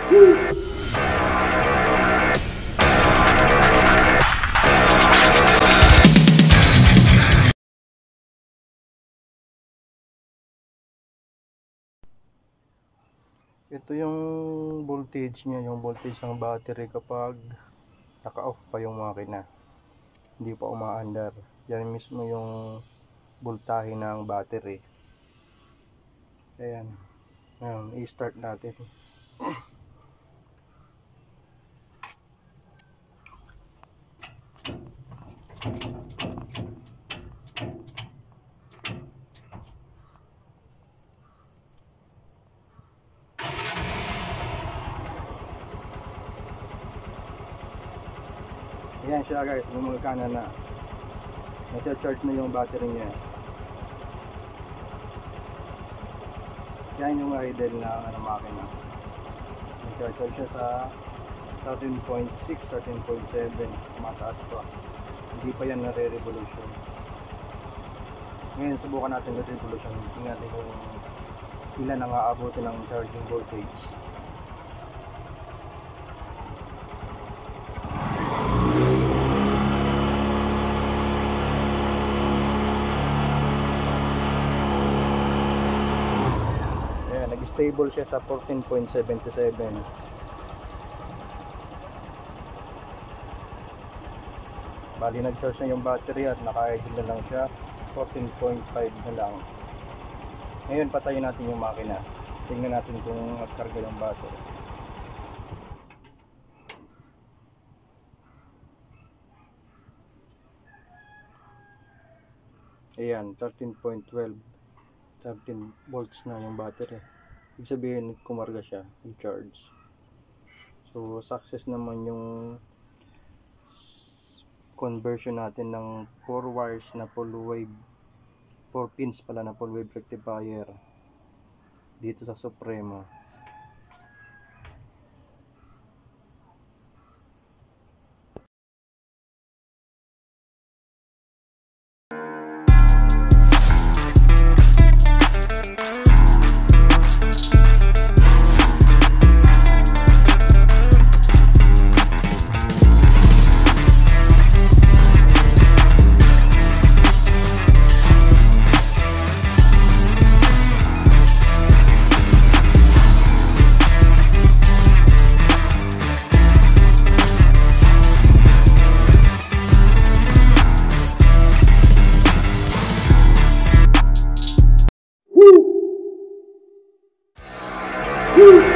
Ito yung voltage niya, yung voltage ng battery kapag naka-off pa yung makina, hindi pa umaandar. Yan mismo yung voltahe ng battery. Ayan, ngayon i-start natin. Ayan siya guys, gumagana na. Nag-charge na yung battery niya. Yan yung idle na makina. Nag-charge siya sa 13.6, 13.7, mataas pa. Hindi pa yan nare-revolution. Ngayon subukan natin yung revolution. Tingnan natin kung ilan ang aabutin ng charging voltage. Nag-stable siya sa 14.77. Bali nag-charge na yung battery at naka-idle na lang siya, 14.5 na lang. Ngayon patayin natin yung makina. Tingnan natin kung nagkarga yung battery. Ayan, 13.12, 13 volts na yung battery. Ibig sabihin kumarga siya, i-charge. So success naman yung conversion natin ng 4 wires na full wave, 4 pins pala na full wave rectifier dito sa Supremo. Woo!